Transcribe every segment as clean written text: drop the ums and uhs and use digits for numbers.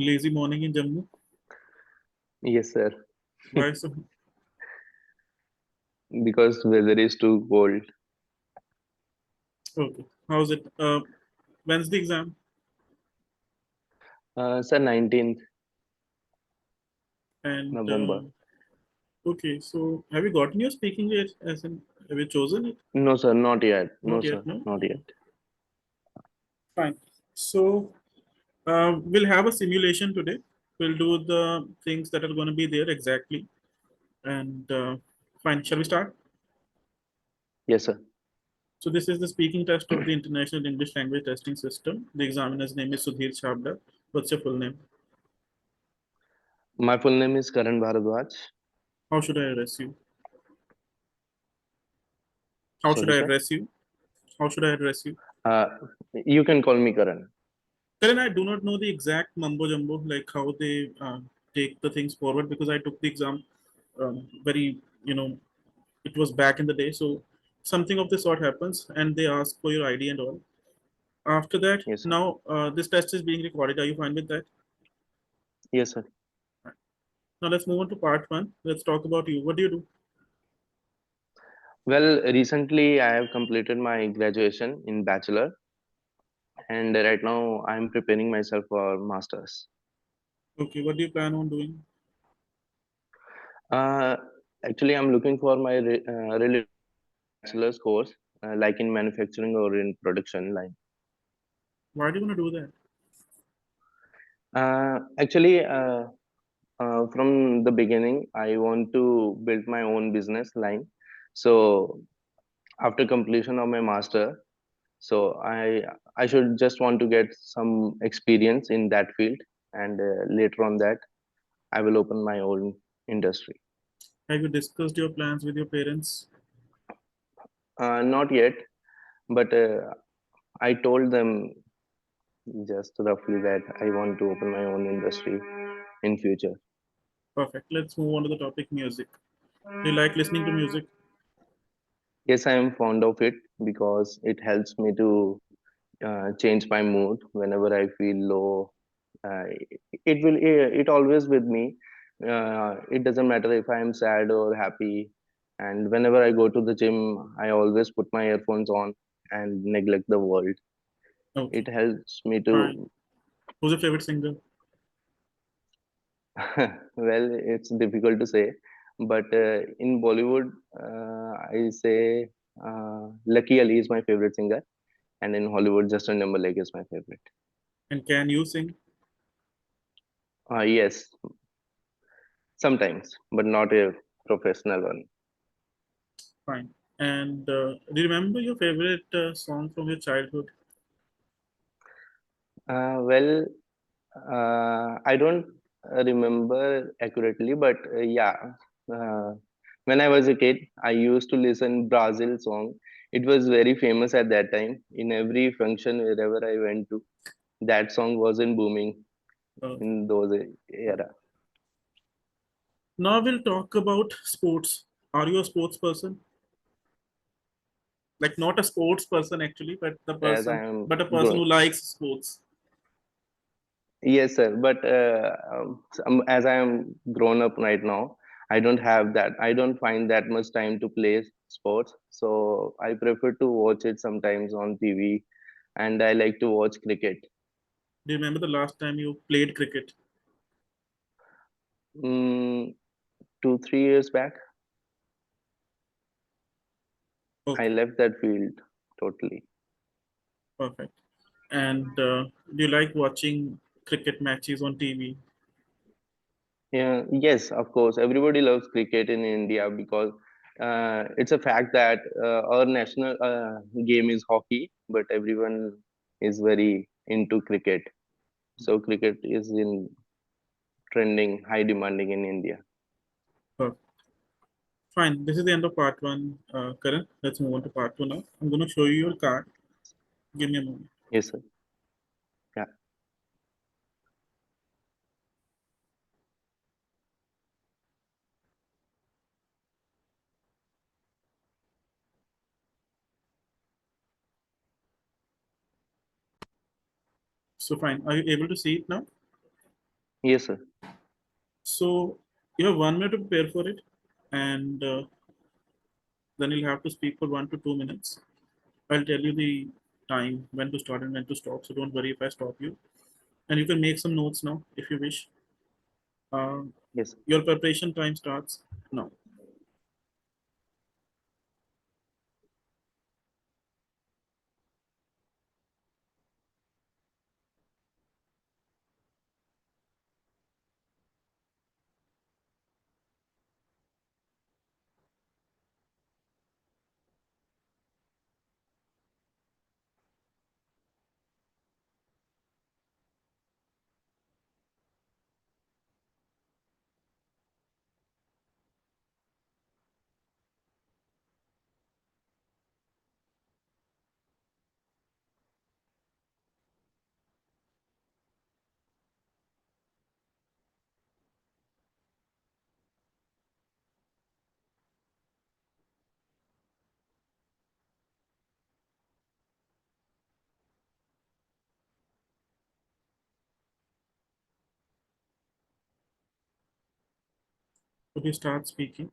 Lazy morning in Jammu. Yes, sir. Why so? Because weather is too cold. Okay. How's it? When's the exam? Sir, 19th And November. okay, so have you gotten your speaking rate? As in, have you chosen it? No, sir, not yet. No, Not yet, sir, no. not yet. Fine. So we'll have a simulation today. We'll do the things that are going to be there exactly. And fine. Shall we start? Yes, sir. So this is the speaking test of the International English Language Testing System. The examiner's name is Sudhir Chabda. What's your full name? My full name is Karan Bharadwaj. How should I address you? How should Sorry, I sir. address you? How should I address you? Uh, you can call me Karan. Karan, I do not know the exact mumbo jumbo, like how they take the things forward because I took the exam very, it was back in the day. So something of this sort happens and they ask for your ID and all. After that, Yes, sir. now this test is being recorded. Are you fine with that? Yes, sir. Now let's move on to part one. Let's talk about you. What do you do? Well, recently I have completed my graduation in bachelor, and right now I'm preparing myself for masters. Okay, what do you plan on doing? Uh, Actually, I'm looking for my related bachelor's course, like in manufacturing or in production line. Why do you want to do that? Actually, from the beginning, I want to build my own business line. So after completion of my master, so I should just want to get some experience in that field, and later on that I will open my own industry. Have you discussed your plans with your parents? Not yet, but I told them just roughly that I want to open my own industry in future. Perfect. Let's move on to the topic music. Do you like listening to music? Yes, I am fond of it because it helps me to change my mood whenever I feel low. It always with me. It doesn't matter if I am sad or happy. And whenever I go to the gym, I always put my earphones on and neglect the world. Okay, It helps me fine. to. Who's your favorite singer? Well, it's difficult to say, but in Bollywood, I say Lucky Ali is my favorite singer, and in Hollywood, Justin Timberlake is my favorite. And can you sing? Yes, sometimes, but not a professional one. Fine. And do you remember your favorite song from your childhood? Well, I don't remember accurately, but yeah, uh, when I was a kid, I used to listen Brazil song. It was very famous at that time. In every function wherever I went to, that song was in booming Uh, in those era. Now we'll talk about sports. Are you a sports person? Like not a sports person actually, As I am but a person grown. who likes sports. Yes, sir. But as I am grown up right now, I don't have that. I don't find that much time to play sports. So I prefer to watch it sometimes on TV, and I like to watch cricket. Do you remember the last time you played cricket? Mm, 2, 3 years back, I Okay, left that field totally. perfect. And do you like watching cricket matches on TV? Yeah, yes, of course. Everybody loves cricket in India because it's a fact that our national game is hockey, but everyone is very into cricket. So cricket is in trending, high demanding in India. Perfect. Fine. This is the end of part one, Karan. Let's move on to part two now. I'm going to show you your card. Give me a moment. Yes, sir. Yeah. So fine. Are you able to see it now? Yes, sir. So you have 1 minute to prepare for it, and then you'll have to speak for 1 to 2 minutes. I'll tell you the time when to start and when to stop. So don't worry if I stop you. And you can make some notes now if you wish. Um, Yes. your preparation time starts now. Could you start speaking?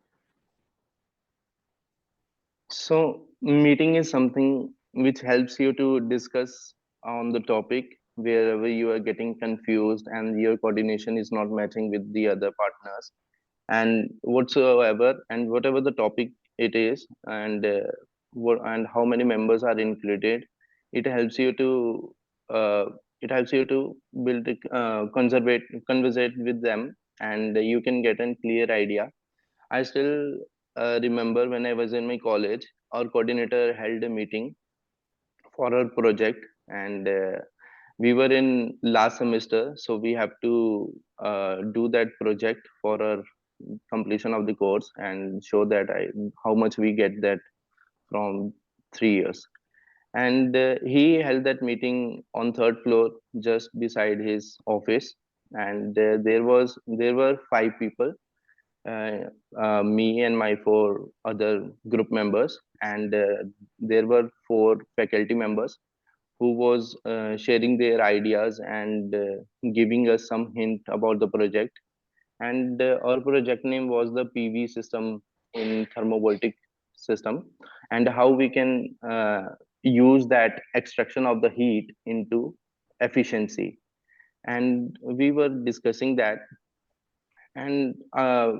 So, meeting is something which helps you to discuss on the topic wherever you are getting confused and your coordination is not matching with the other partners, and whatsoever and whatever the topic it is, and and how many members are included. It helps you to uh, it helps you to build a conversate with them, and you can get a clear idea. I still remember when I was in my college, our coordinator held a meeting for our project, and we were in last semester, so we have to do that project for our completion of the course and show that how much we get that from 3 years. And he held that meeting on third floor, just beside his office, and there were five people, uh, me and my four other group members, and there were four faculty members who was sharing their ideas and giving us some hint about the project. And our project name was the PV system in thermovoltaic system, and how we can use that extraction of the heat into efficiency. And we were discussing that, and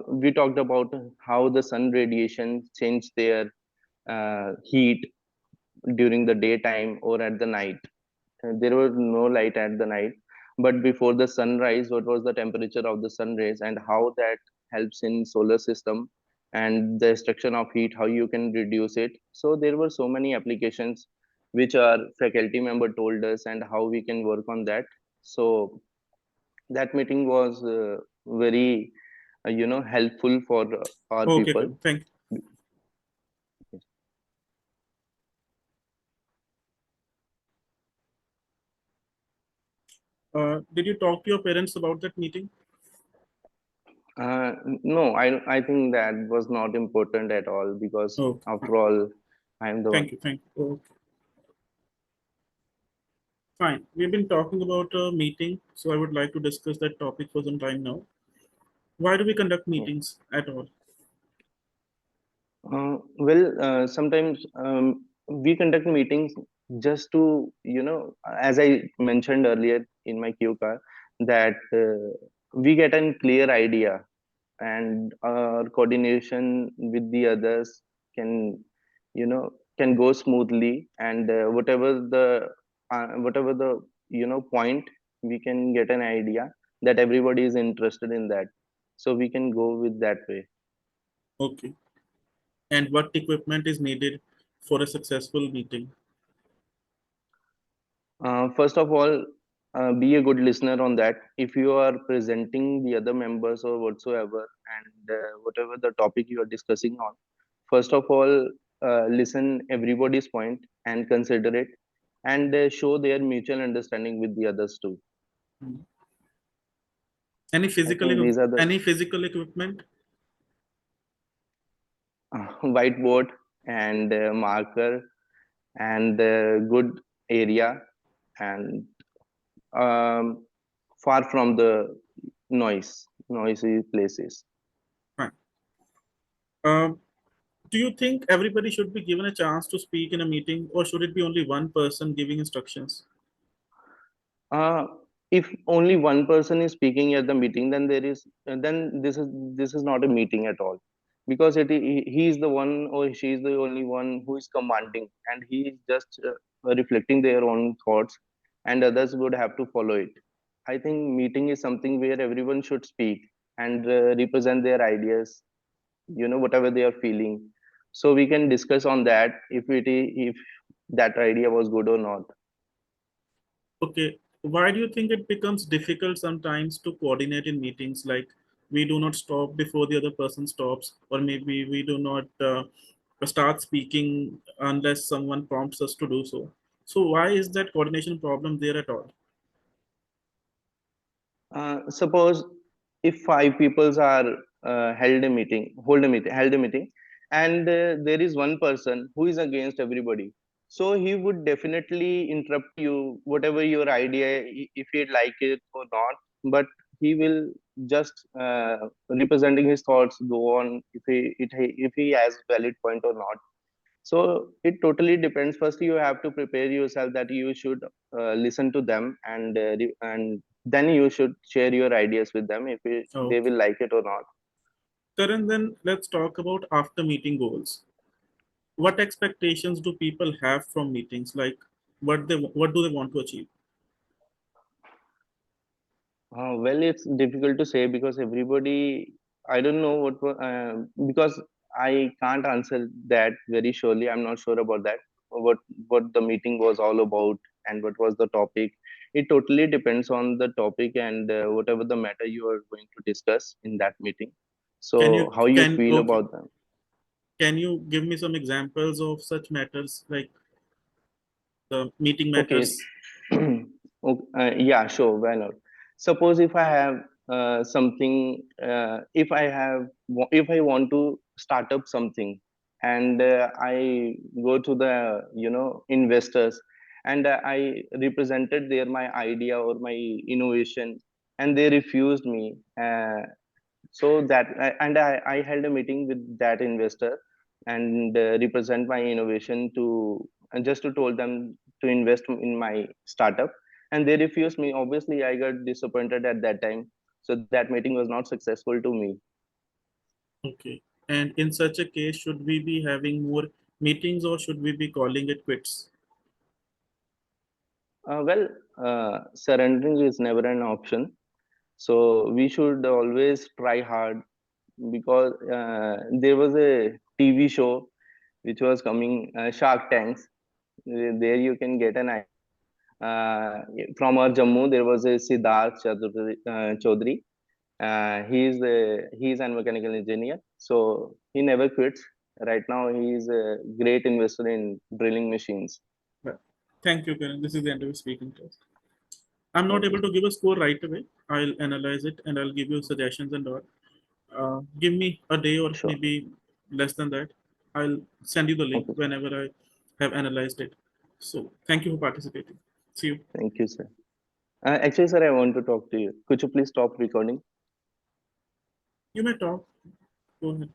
we talked about how the sun radiation changed their heat during the daytime or at the night. There was no light at the night, but before the sunrise, what was the temperature of the sun rays and how that helps in solar system, and the extraction of heat, how you can reduce it. So there were so many applications which our faculty member told us, and how we can work on that. So that meeting was very helpful for our Okay, people. fine. Thank you. Did you talk to your parents about that meeting? No, I think that was not important at all, because Okay, fine. after all, I'm the one. Thank you. Thank you. Okay, fine. We've been talking about a meeting, so I would like to discuss that topic for some time now. Why do we conduct Yeah. meetings at all? Sometimes we conduct meetings just to, as I mentioned earlier in my cue card, that we get a clear idea, and our coordination with the others can, can go smoothly, and whatever the point, we can get an idea that everybody is interested in that, so we can go with that way. Okay. And what equipment is needed for a successful meeting? First of all, be a good listener on that. If you are presenting the other members or whatsoever, and whatever the topic you are discussing on, first of all, listen everybody's point and consider it, and show their mutual understanding with the others too. Hmm. Any I think these are the physical equipment? whiteboard and marker and good area, and um, far from the noisy places. Fine. Um, do you think everybody should be given a chance to speak in a meeting, or should it be only one person giving instructions? uh, if only one person is speaking at the meeting, then then this is not a meeting at all, because he is the one or she is the only one who is commanding, and he is just reflecting their own thoughts, and others would have to follow it. I think meeting is something where everyone should speak and represent their ideas, whatever they are feeling, so we can discuss on that if that idea was good or not. Okay, why do you think it becomes difficult sometimes to coordinate in meetings? Like we do not stop before the other person stops, or maybe we do not start speaking unless someone prompts us to do so. So why is that coordination problem there at all? Suppose if five peoples are held a meeting, and there is one person who is against everybody, so he would definitely interrupt you, whatever your idea, if he like it or not. But he will just representing his thoughts, go on if he has valid point or not. So it totally depends. First, you have to prepare yourself that you should listen to them, and then you should share your ideas with them if they Okay. will like it or not. Karan, then let's talk about after meeting goals. What expectations do people have from meetings? Like what do they want to achieve? Well, it's difficult to say because everybody, I don't know because I can't answer that very surely. I'm not sure about that. What the meeting was all about and what was the topic. It totally depends on the topic and whatever the matter you are going to discuss in that meeting. Can So you how you can feel okay? about them? Can you give me some examples of such matters like the meeting Okay. matters? Yeah, sure. Why not? Suppose if I have something, if I want to start up something, and I go to the investors, and I represented there my idea or my innovation, and they refused me. So I held a meeting with that investor and represent my innovation to and just to told them to invest in my startup, and they refused me. Obviously I got disappointed at that time, so that meeting was not successful to me. Okay. And in such a case, should we be having more meetings or should we be calling it quits? Well, surrendering is never an option, so we should always try hard, because there was a TV show which was coming, Shark Tanks. There you can get an idea. From our Jammu, there was a Siddharth Chaudhary. He is a mechanical engineer, so he never quits. Right now, he is a great investor in drilling machines. Well, thank you, Karan. This is the end of the speaking test. I'm not able Okay, to give a score right away. I'll analyze it and I'll give you suggestions and all. Give me a day or sure. maybe less than that. I'll send you the link Okay, sir. whenever I have analyzed it. So thank you for participating. See you. Thank you, sir. Actually, sir, I want to talk to you. Could you please stop recording? You may talk. Go ahead.